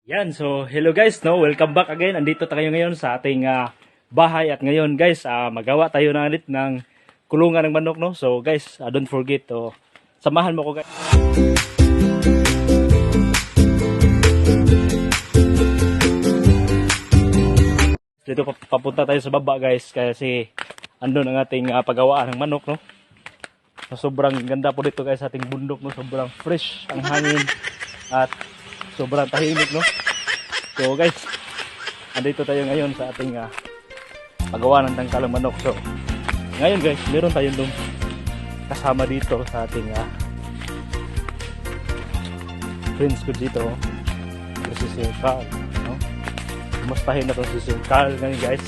Yan, so hello guys, no, welcome back again. Andito tayo ngayon sa ating bahay at ngayon guys, magawa tayo na ulit ng kulungan ng manok, no. So guys, don't forget to samahan mo ko guys. Dito papunta tayo sa baba guys kasi andun ang ating paggawaan ng manok, no. So, sobrang ganda po dito guys sa ating bundok, no. Sobrang fresh ang hangin at sobrang tahimik, no. So guys, andito tayo ngayon sa ating paggawa ng tangkalang manok. So ngayon guys, meron tayong dong kasama dito sa ating friends ko dito, si Sir Carl, no? Kumustahin na to si Sir Carl ngayon guys.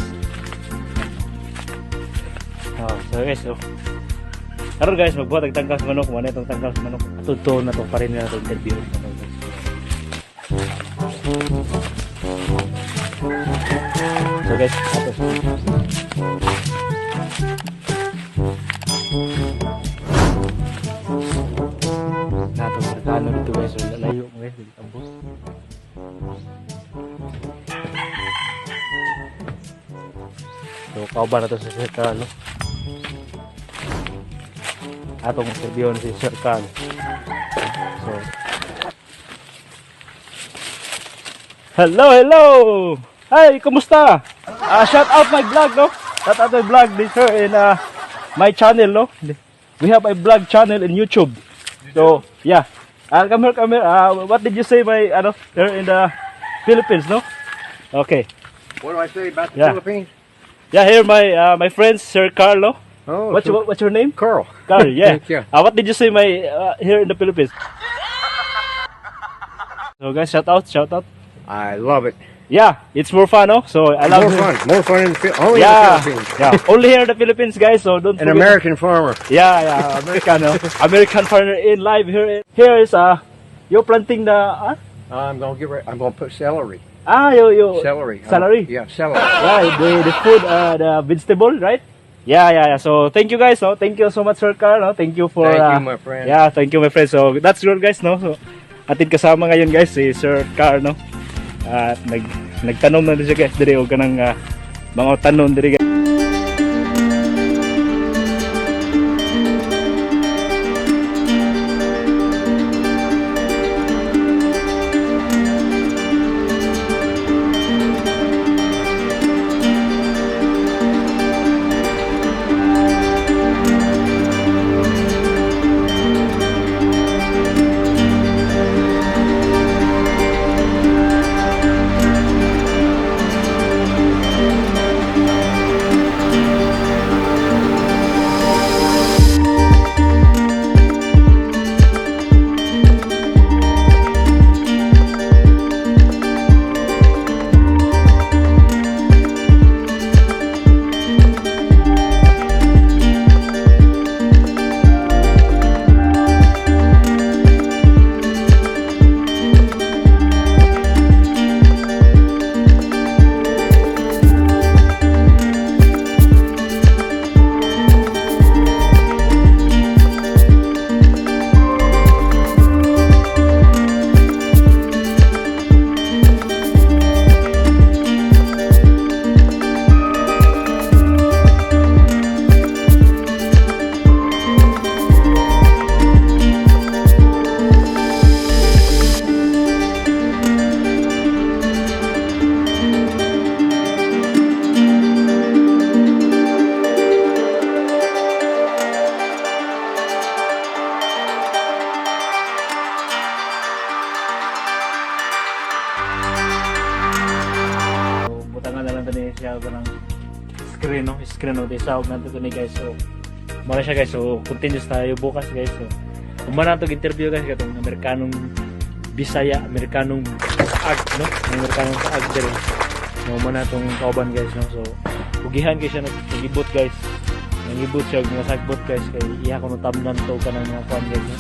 So guys, so karon guys, magbuhat ang tangkal sa manok. Muna itong tangkal sa manok, atuto na to pa rin na itong interview. So guys, nato markano dito guys, so lalayo mo guys, dito ang bus. So kauban na to si Sir Carl, no? Atong interview si Sir Carl. So hello! Hi, kumusta? Shout out my vlog, no? Shout out my vlog this in my channel, no? We have a vlog channel in YouTube. So, yeah. Come here. What did you say by here in the Philippines, no? Okay. What do I say about the Yeah. Philippines? Yeah, here my friend Sir Carlo. Oh, What's your name? Carl. Carl, yeah. Thank you. What did you say here in the Philippines? So guys, shout out. I love it. Yeah, it's more fun, no? So I love More fun in only in the Philippines. Yeah, only here in the Philippines, guys. So don't An forget. American farmer. Yeah, American, no? American farmer in live here. Here is you're planting the I'm gonna put celery. you Celery. Celery? Yeah, celery. Yeah, the food, the vegetable, right? Yeah. So thank you guys, no? Thank you so much, Sir Carl, no? Thank you for Thank you, my friend. Yeah, thank you, my friend. So that's good, guys, no? So atin kasama ngayon, guys, si Sir Carl, no? At nagtanong na din siya guys diri og kanang mga tanong diri guys. Screen no isawag nato to ni guys. So mara siya guys, so continuous tayo bukas guys. So kumana to interview guys katong Amerikanong Bisaya, Amerikanong Saag, no? Amerikanong Saag diri. So muna tong kauban guys, no? So pugihan kay siya nagibot guys. Nagibot siya mga sagbot guys kay iya ko tamnan to kanang mga kwan guys, no?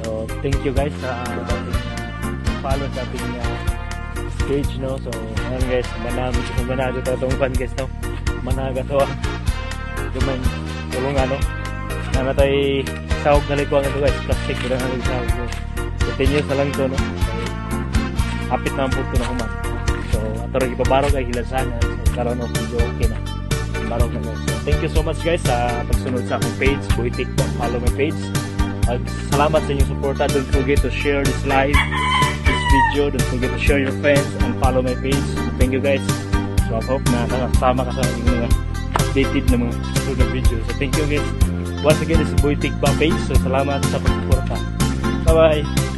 So thank you guys sa follow sa ating page, no? So ngayon guys, manago to itong fan guys, no? Managa to duman tulong ano namatay sahog na likuan ito guys. Plastic ko na sahog. So, continuous na lang ito, no? Hapit na ang puto na human. So, ato rin ipabarog ay hilansangan. So, karoon of video okay na. Barog na guys. So, thank you so much guys sa pagsunod sa akong page. Buitik po, follow my page. Salamat sa inyong suporta. Don't forget to share this live, this video. Don't forget to share your friends and follow my page. Thank you guys. So, I hope na nakasama ka sa aking mga updated na mga susunod video. So, thank you guys. Once again, this is Buitik page. So, salamat sa pagsuporta. Bye-bye!